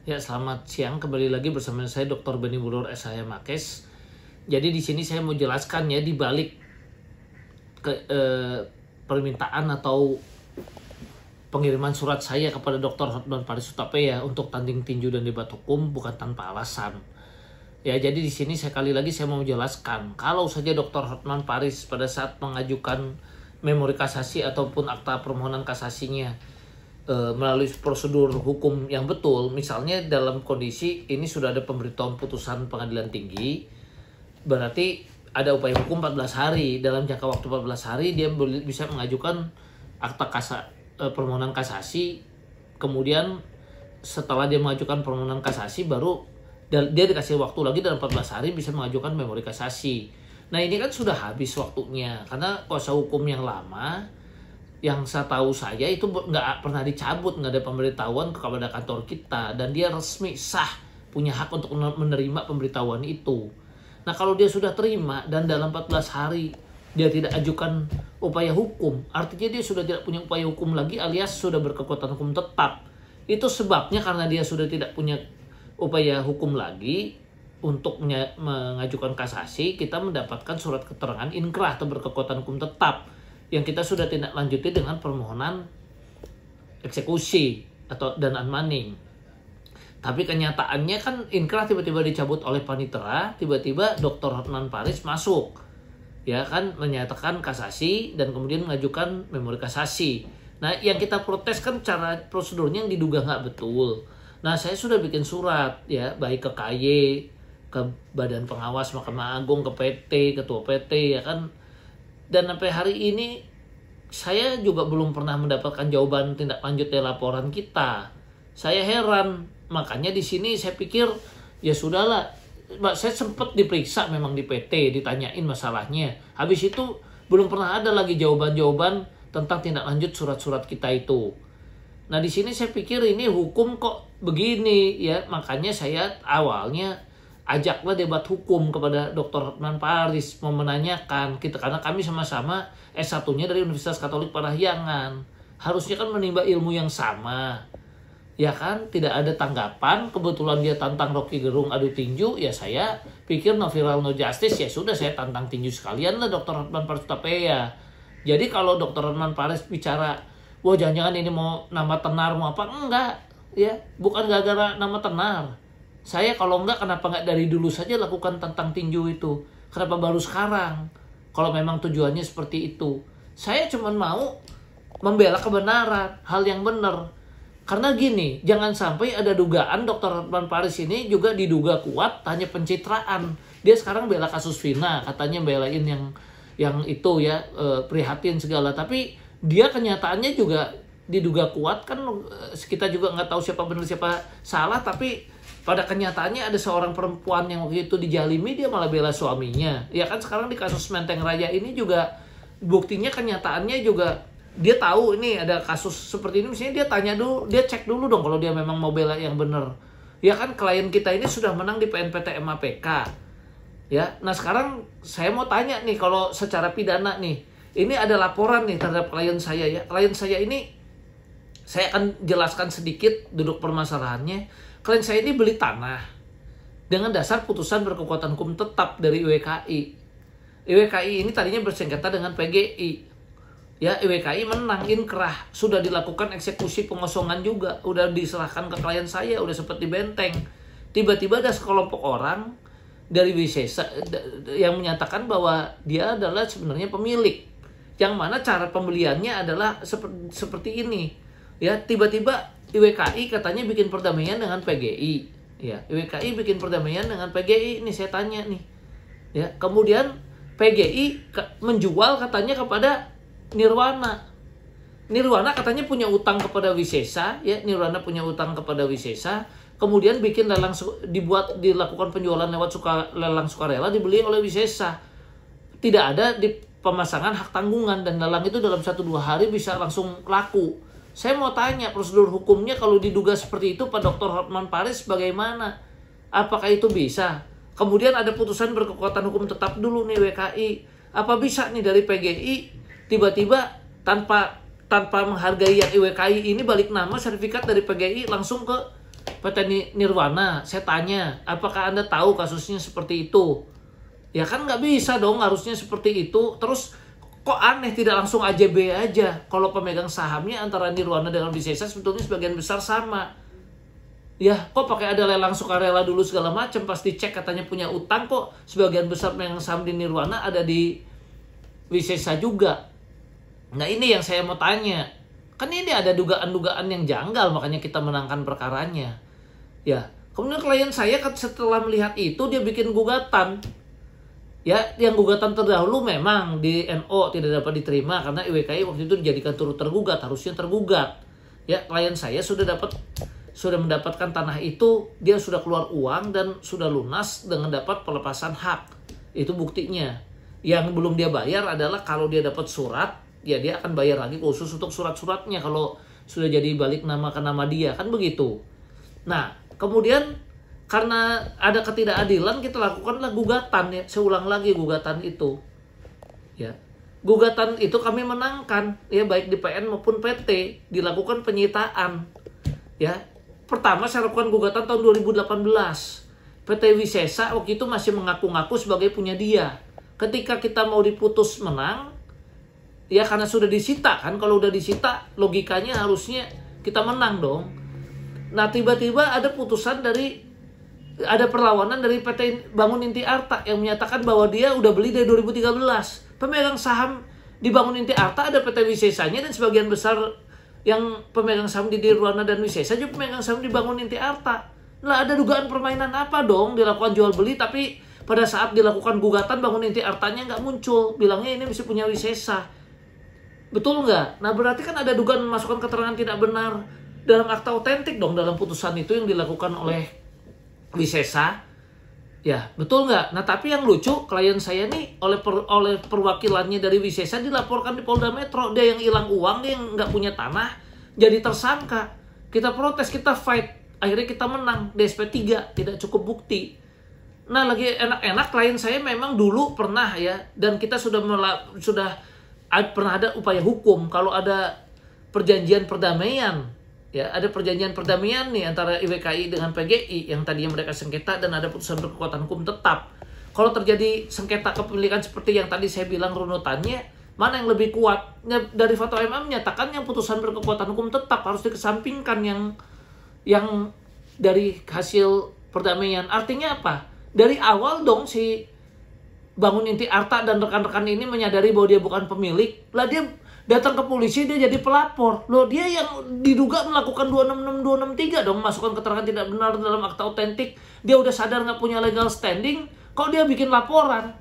Ya, selamat siang. Kembali lagi bersama saya Dr. Beni Bulur SH Makes. Jadi di sini saya mau jelaskan ya, di balik permintaan atau pengiriman surat saya kepada Dr. Hotman Paris Hutapea untuk tanding tinju dan debat hukum bukan tanpa alasan. Ya, jadi di sini sekali lagi saya mau menjelaskan, kalau saja Dr. Hotman Paris pada saat mengajukan memori kasasi ataupun akta permohonan kasasinya melalui prosedur hukum yang betul, misalnya dalam kondisi ini sudah ada pemberitahuan putusan pengadilan tinggi, berarti ada upaya hukum 14 hari. Dalam jangka waktu 14 hari dia bisa mengajukan akta permohonan kasasi. Kemudian setelah dia mengajukan permohonan kasasi, baru dia dikasih waktu lagi dalam 14 hari bisa mengajukan memori kasasi. Nah, ini kan sudah habis waktunya karena kuasa hukum yang lama, yang saya tahu saya itu nggak pernah dicabut, nggak ada pemberitahuan kepada kantor kita, dan dia resmi sah punya hak untuk menerima pemberitahuan itu. Nah, kalau dia sudah terima dan dalam 14 hari dia tidak ajukan upaya hukum, artinya dia sudah tidak punya upaya hukum lagi alias sudah berkekuatan hukum tetap. Itu sebabnya karena dia sudah tidak punya upaya hukum lagi untuk mengajukan kasasi, kita mendapatkan surat keterangan inkrah atau berkekuatan hukum tetap yang kita sudah tindak lanjuti dengan permohonan eksekusi atau dan unmanning. Tapi kenyataannya kan inkrah tiba-tiba dicabut oleh panitera, tiba-tiba Dr. Hotman Paris masuk, ya kan, menyatakan kasasi dan kemudian mengajukan memori kasasi. Nah, yang kita protes kan cara prosedurnya yang diduga nggak betul. Nah, saya sudah bikin surat ya, baik ke KY, ke Badan Pengawas Mahkamah Agung, ke PT, Ketua PT, ya kan. Dan sampai hari ini saya juga belum pernah mendapatkan jawaban tindak lanjut dari laporan kita. Saya heran, makanya di sini saya pikir ya sudahlah. Saya sempat diperiksa memang di PT, ditanyain masalahnya. Habis itu belum pernah ada lagi jawaban-jawaban tentang tindak lanjut surat-surat kita itu. Nah, di sini saya pikir ini hukum kok begini ya, makanya saya awalnya ajaklah debat hukum kepada Dr. Hotman Paris, mau menanyakan kita, karena kami sama-sama S1-nya dari Universitas Katolik Parahyangan, harusnya kan menimba ilmu yang sama, ya kan. Tidak ada tanggapan, kebetulan dia tantang Rocky Gerung adu tinju, ya saya pikir no viral no justice, ya sudah saya tantang tinju sekalian lah Dr. Hotman Paris Hutapea. Jadi kalau Dr. Hotman Paris bicara, wah jangan-jangan ini mau nama tenar mau apa, enggak ya, bukan gara-gara nama tenar. Saya kalau enggak, kenapa enggak dari dulu saja lakukan tantang tinju itu? Kenapa baru sekarang? Kalau memang tujuannya seperti itu. Saya cuma mau membela kebenaran, hal yang benar. Karena gini, jangan sampai ada dugaan Dr. Hotman Paris ini juga diduga kuat hanya pencitraan. Dia sekarang bela kasus Vina, katanya belain yang itu ya, prihatin segala. Tapi dia kenyataannya juga diduga kuat kan, kita juga nggak tahu siapa benar siapa salah, tapi pada kenyataannya ada seorang perempuan yang waktu itu dijalimi, dia malah bela suaminya. Ya kan, sekarang di kasus Menteng Raya ini juga buktinya kenyataannya juga dia tahu ini ada kasus seperti ini. Misalnya dia tanya dulu, dia cek dulu dong kalau dia memang mau bela yang benar. Ya kan, klien kita ini sudah menang di PNPT MAPK. Ya, nah sekarang saya mau tanya nih, kalau secara pidana nih, ini ada laporan nih terhadap klien saya ya. Klien saya ini, saya akan jelaskan sedikit duduk permasalahannya. Klien saya ini beli tanah dengan dasar putusan berkekuatan hukum tetap dari IWKI. IWKI ini tadinya bersengketa dengan PGI. Ya, IWKI menang inkrah, sudah dilakukan eksekusi pengosongan juga, udah diserahkan ke klien saya, udah sempat dibenteng. Tiba-tiba ada sekelompok orang dari Wisesa yang menyatakan bahwa dia adalah sebenarnya pemilik. Yang mana cara pembeliannya adalah seperti ini. Ya, tiba-tiba IWKI katanya bikin perdamaian dengan PGI. Ya, IWKI bikin perdamaian dengan PGI. Ini saya tanya nih. Ya, kemudian PGI menjual katanya kepada Nirwana. Nirwana katanya punya utang kepada Wisesa, ya, Nirwana punya utang kepada Wisesa. Kemudian bikin dilakukan penjualan lewat lelang sukarela, dibeli oleh Wisesa. Tidak ada di pemasangan hak tanggungan, dan lelang itu dalam 1-2 hari bisa langsung laku. Saya mau tanya prosedur hukumnya kalau diduga seperti itu Pak Dr. Hotman Paris bagaimana? Apakah itu bisa? Kemudian ada putusan berkekuatan hukum tetap dulu nih WKI. Apa bisa nih dari PGI tiba-tiba tanpa menghargai yang IWKI ini balik nama sertifikat dari PGI langsung ke PT Nirwana, saya tanya, apakah Anda tahu kasusnya seperti itu? Ya kan nggak bisa dong, harusnya seperti itu. Terus kok aneh tidak langsung AJB aja? Kalau pemegang sahamnya antara Nirwana dengan Wisesa sebetulnya sebagian besar sama. Ya, kok pakai ada lelang sukarela dulu segala macam, pasti cek katanya punya utang, kok sebagian besar pemegang saham di Nirwana ada di Wisesa juga. Nah ini yang saya mau tanya. Kan ini ada dugaan-dugaan yang janggal, makanya kita menangkan perkaranya. Ya, kemudian klien saya setelah melihat itu dia bikin gugatan. Ya, yang gugatan terdahulu memang di NO tidak dapat diterima karena IWKI waktu itu dijadikan turut tergugat, harusnya tergugat. Ya, klien saya sudah mendapatkan tanah itu, dia sudah keluar uang dan sudah lunas dengan dapat pelepasan hak. Itu buktinya. Yang belum dia bayar adalah kalau dia dapat surat, ya dia akan bayar lagi khusus untuk surat-suratnya kalau sudah jadi balik nama ke nama dia, kan begitu. Nah, kemudian karena ada ketidakadilan kita lakukanlah gugatan, ya. Saya ulang lagi gugatan itu. Ya. Gugatan itu kami menangkan, ya baik di PN maupun PT, dilakukan penyitaan. Ya. Pertama saya lakukan gugatan tahun 2018. PT Wisesa waktu itu masih mengaku-ngaku sebagai punya dia. Ketika kita mau diputus menang, ya karena sudah disita kan, kalau udah disita logikanya harusnya kita menang dong. Nah tiba-tiba ada perlawanan dari PT Bangun Inti Arta yang menyatakan bahwa dia udah beli dari 2013. Pemegang saham di Bangun Inti Arta ada PT Wisesanya dan sebagian besar yang pemegang saham di Nirwana dan Wisesa juga pemegang saham di Bangun Inti Arta. Lah ada dugaan permainan apa dong dilakukan jual beli, tapi pada saat dilakukan gugatan Bangun Inti Artanya nggak muncul, bilangnya ini mesti punya Wisesa. Betul nggak? Nah berarti kan ada dugaan memasukkan keterangan tidak benar dalam akta otentik dong dalam putusan itu yang dilakukan oleh Wisesa. Ya betul nggak? Nah tapi yang lucu klien saya nih oleh perwakilannya dari Wisesa dilaporkan di Polda Metro, dia yang hilang uang, dia yang nggak punya tanah jadi tersangka. Kita protes, kita fight, akhirnya kita menang di SP3, tidak cukup bukti. Nah lagi enak-enak klien saya memang dulu pernah ya, dan kita sudah pernah ada upaya hukum kalau ada perjanjian perdamaian. Ya, ada perjanjian perdamaian nih antara IWKI dengan PGI yang tadinya mereka sengketa dan ada putusan berkekuatan hukum tetap. Kalau terjadi sengketa kepemilikan seperti yang tadi saya bilang runutannya, mana yang lebih kuat? Dari fatwa MA menyatakan yang putusan berkekuatan hukum tetap harus dikesampingkan yang dari hasil perdamaian. Artinya apa? Dari awal dong si Bangun Inti Arta dan rekan-rekan ini menyadari bahwa dia bukan pemilik. Lah dia datang ke polisi, dia jadi pelapor. Loh dia yang diduga melakukan 266-263 dong, masukkan keterangan tidak benar dalam akta otentik. Dia udah sadar nggak punya legal standing, kok dia bikin laporan?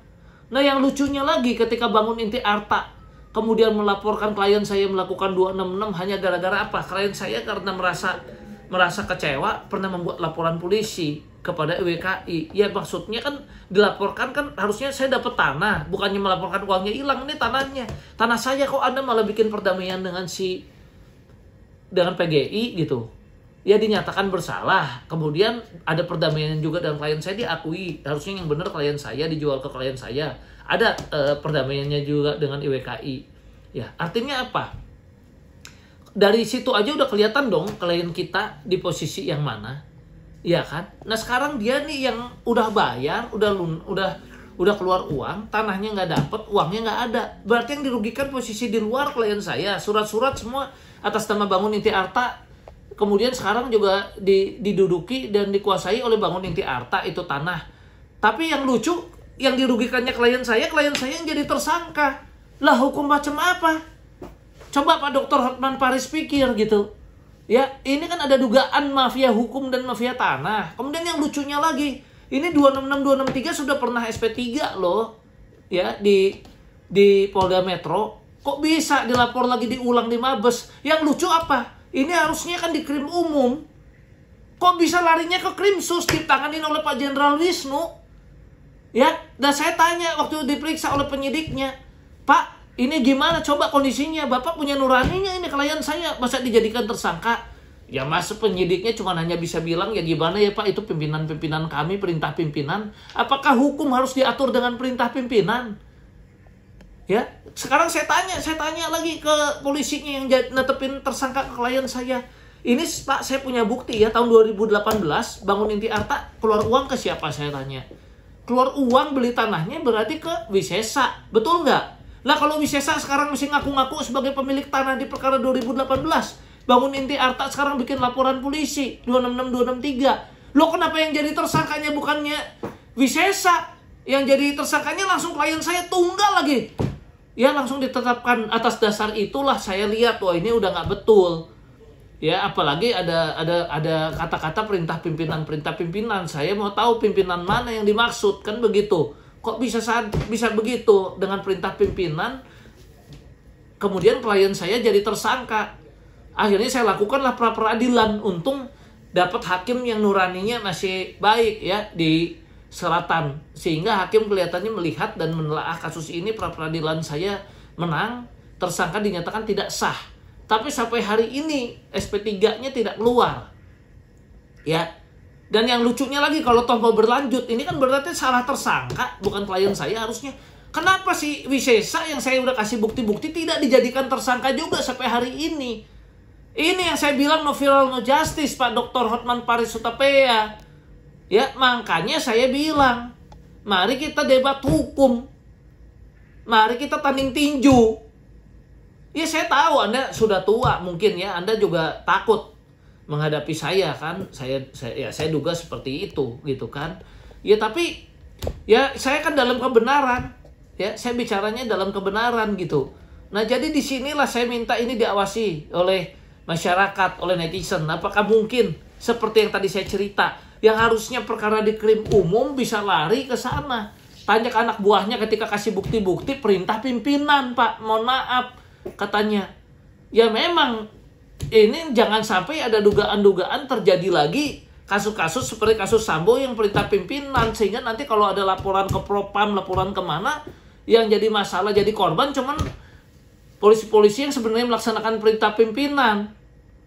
Nah yang lucunya lagi ketika Bangun Inti Arta kemudian melaporkan klien saya melakukan 266 hanya gara-gara apa? Klien saya karena merasa kecewa pernah membuat laporan polisi kepada IWKI. Ya maksudnya kan dilaporkan kan harusnya saya dapat tanah, bukannya melaporkan uangnya hilang, ini tanahnya. Tanah saya kok Anda malah bikin perdamaian dengan PGI gitu. Ya dinyatakan bersalah. Kemudian ada perdamaian juga dengan klien saya diakui. Harusnya yang benar klien saya dijual ke klien saya. Ada perdamaiannya juga dengan IWKI. Ya, artinya apa? Dari situ aja udah kelihatan dong klien kita di posisi yang mana. Iya kan? Nah sekarang dia nih yang udah bayar, udah keluar uang, tanahnya nggak dapet, uangnya nggak ada. Berarti yang dirugikan posisi di luar klien saya. Surat-surat semua atas nama Bangun Inti Arta. Kemudian sekarang juga diduduki dan dikuasai oleh Bangun Inti Arta itu tanah. Tapi yang lucu, yang dirugikannya klien saya yang jadi tersangka. Lah hukum macam apa? Coba Pak Dr. Hotman Paris pikir gitu. Ya, ini kan ada dugaan mafia hukum dan mafia tanah. Kemudian yang lucunya lagi, ini 266-263 sudah pernah SP3 loh. Ya, di Polda Metro. Kok bisa dilapor lagi diulang di Mabes? Yang lucu apa? Ini harusnya kan di Krim Umum. Kok bisa larinya ke Krimsus ditanganin oleh Pak Jenderal Wisnu? Ya, dan saya tanya waktu diperiksa oleh penyidiknya, Pak, ini gimana coba kondisinya? Bapak punya nuraninya ini klien saya, masa dijadikan tersangka? Ya mas, penyidiknya cuma hanya bisa bilang, ya gimana ya Pak, itu pimpinan-pimpinan kami, perintah pimpinan. Apakah hukum harus diatur dengan perintah pimpinan? Ya, sekarang saya tanya lagi ke polisinya yang netepin tersangka ke klien saya. Ini Pak, saya punya bukti ya, tahun 2018 Bangun Inti Arta keluar uang ke siapa, saya tanya. Keluar uang beli tanahnya berarti ke Wisesa, betul nggak? Lah kalau Wisesa sekarang mesti ngaku-ngaku sebagai pemilik tanah di perkara 2018. Bangun Inti Arta sekarang bikin laporan polisi 266263. Loh kenapa yang jadi tersangkanya bukannya Wisesa? Yang jadi tersangkanya langsung klien saya tunggal lagi. Ya langsung ditetapkan. Atas dasar itulah saya lihat, wah ini udah nggak betul. Ya apalagi ada kata-kata perintah pimpinan. Saya mau tahu pimpinan mana yang dimaksud, kan begitu. Kok bisa begitu dengan perintah pimpinan kemudian klien saya jadi tersangka. Akhirnya saya lakukanlah pra peradilan. Untung dapat hakim yang nuraninya masih baik ya di selatan, sehingga hakim kelihatannya melihat dan menelaah kasus ini. Pra peradilan saya menang, tersangka dinyatakan tidak sah. Tapi sampai hari ini SP3-nya tidak keluar. Ya. Dan yang lucunya lagi, kalau toh mau berlanjut, ini kan berarti salah tersangka, bukan klien saya harusnya. Kenapa sih Wisesa yang saya udah kasih bukti-bukti tidak dijadikan tersangka juga sampai hari ini? Ini yang saya bilang no viral no justice, Pak Dr. Hotman Paris Hutapea. Ya, makanya saya bilang, mari kita debat hukum. Mari kita tanding tinju. Ya saya tahu Anda sudah tua mungkin ya, Anda juga takut menghadapi saya kan. Saya duga seperti itu gitu kan. Ya tapi ya saya kan dalam kebenaran. Ya, saya bicaranya dalam kebenaran gitu. Nah, jadi disinilah saya minta ini diawasi oleh masyarakat, oleh netizen. Apakah mungkin seperti yang tadi saya cerita, yang harusnya perkara di krim umum bisa lari ke sana. Tanya ke anak buahnya ketika kasih bukti-bukti, perintah pimpinan, Pak. Mohon maaf, katanya. Ya memang, ini jangan sampai ada dugaan-dugaan terjadi lagi kasus-kasus seperti kasus Sambo yang perintah pimpinan. Sehingga nanti kalau ada laporan ke Propam, laporan kemana, yang jadi masalah, jadi korban cuman polisi-polisi yang sebenarnya melaksanakan perintah pimpinan.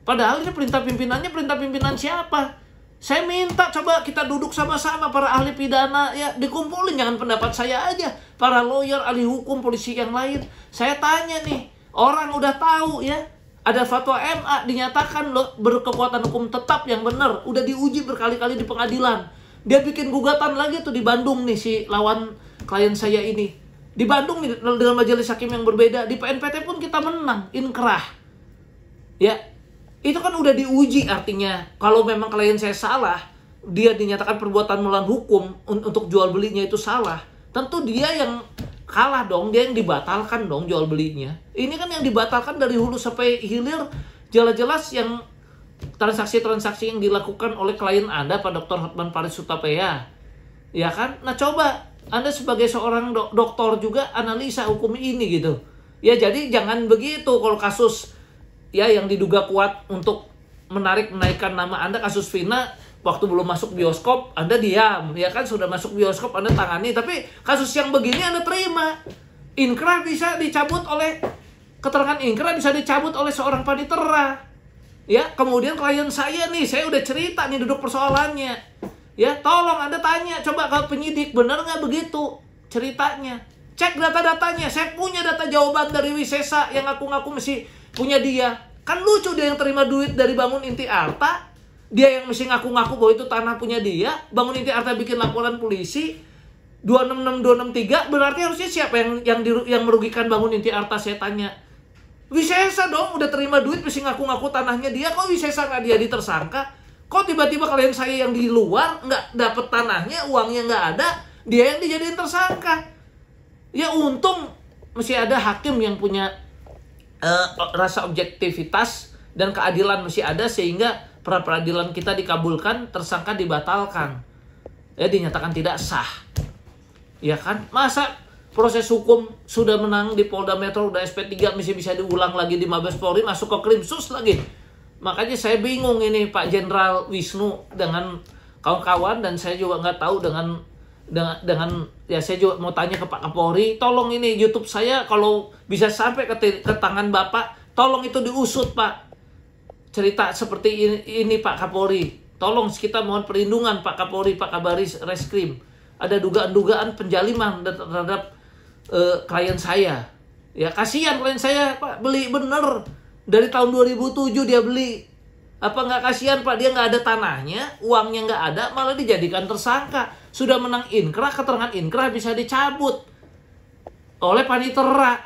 Padahal ini perintah pimpinannya perintah pimpinan siapa? Saya minta coba kita duduk sama-sama para ahli pidana, ya dikumpulin, jangan pendapat saya aja, para lawyer, ahli hukum, polisi yang lain. Saya tanya nih, orang udah tahu ya, ada fatwa MA dinyatakan loh berkekuatan hukum tetap yang benar, udah diuji berkali-kali di pengadilan. Dia bikin gugatan lagi tuh di Bandung nih si lawan klien saya ini. Di Bandung nih dengan majelis hakim yang berbeda, di PNPT pun kita menang, inkrah. Ya, itu kan udah diuji, artinya kalau memang klien saya salah, dia dinyatakan perbuatan melawan hukum untuk jual belinya itu salah, tentu dia yang kalah dong, dia yang dibatalkan dong jual belinya. Ini kan yang dibatalkan dari hulu sampai hilir, jelas-jelas yang transaksi-transaksi yang dilakukan oleh klien Anda, Pak Dr. Hotman Paris Hutapea. Ya kan? Nah coba Anda sebagai seorang dokter juga analisa hukum ini gitu. Ya jadi jangan begitu kalau kasus ya yang diduga kuat untuk menaikkan nama Anda, kasus Vina, waktu belum masuk bioskop Anda diam, ya kan, sudah masuk bioskop Anda tangani, tapi kasus yang begini Anda terima. Inkrah bisa dicabut oleh, keterangan inkrah bisa dicabut oleh seorang panitera. Ya, kemudian klien saya nih, saya udah cerita nih duduk persoalannya. Ya, tolong Anda tanya coba ke penyidik, benar nggak begitu ceritanya? Cek data-datanya, saya punya data jawaban dari Wisesa yang ngaku-ngaku masih punya dia. Kan lucu, dia yang terima duit dari Bangun Inti Arta, dia yang mesti ngaku-ngaku bahwa itu tanah punya dia. Bangun Inti Arta bikin laporan polisi 266263, berarti harusnya siapa yang merugikan Bangun Inti Arta? Saya tanya. Wisesa dong, udah terima duit mesti ngaku-ngaku tanahnya dia. Kok Wisesa nggak dia ditersangka? Kok tiba-tiba klien saya yang di luar nggak dapet tanahnya, uangnya nggak ada, dia yang dijadiin tersangka? Ya untung mesti ada hakim yang punya rasa objektivitas dan keadilan mesti ada, sehingga pra peradilan kita dikabulkan, tersangka dibatalkan, ya dinyatakan tidak sah. Ya kan? Masa proses hukum sudah menang di Polda Metro, udah SP3, mesti bisa diulang lagi di Mabes Polri, masuk ke Krimsus lagi. Makanya saya bingung ini Pak Jenderal Wisnu dengan kawan-kawan, dan saya juga nggak tahu dengan ya saya juga mau tanya ke Pak Kapolri, tolong ini YouTube saya kalau bisa sampai ke tangan Bapak, tolong itu diusut Pak. Cerita seperti ini Pak Kapolri, tolong kita mohon perlindungan Pak Kapolri, Pak Kabaris Reskrim. Ada dugaan-dugaan penjaliman terhadap klien saya. Ya kasihan klien saya Pak, beli bener. Dari tahun 2007 dia beli. Apa nggak kasihan Pak, dia nggak ada tanahnya, uangnya nggak ada, malah dijadikan tersangka. Sudah menang inkrah, keterangan inkrah bisa dicabut oleh panitera.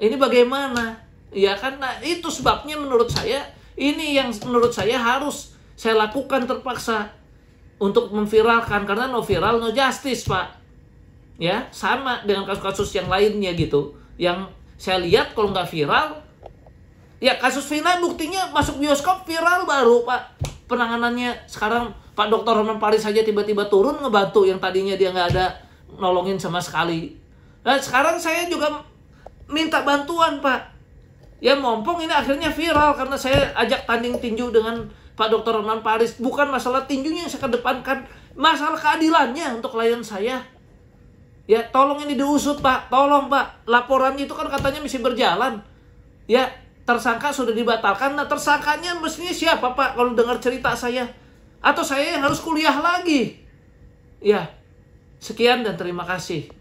Ini bagaimana? Ya kan, nah, itu sebabnya menurut saya, ini yang menurut saya harus saya lakukan terpaksa untuk memviralkan, karena no viral no justice Pak. Ya, sama dengan kasus-kasus yang lainnya gitu. Yang saya lihat kalau nggak viral, ya kasus Vina buktinya masuk bioskop viral baru Pak. Penanganannya sekarang Pak Dr. Hotman Paris saja tiba-tiba turun ngebantu yang tadinya dia nggak ada nolongin sama sekali. Nah sekarang saya juga minta bantuan Pak. Ya mompong ini akhirnya viral karena saya ajak tanding tinju dengan Pak Dr. Hotman Paris. Bukan masalah tinjunya yang saya kedepankan, masalah keadilannya untuk klien saya. Ya tolong ini diusut Pak, tolong Pak. Laporannya itu kan katanya masih berjalan. Ya tersangka sudah dibatalkan. Nah tersangkanya mestinya siapa Pak kalau dengar cerita saya? Atau saya yang harus kuliah lagi? Ya, sekian dan terima kasih.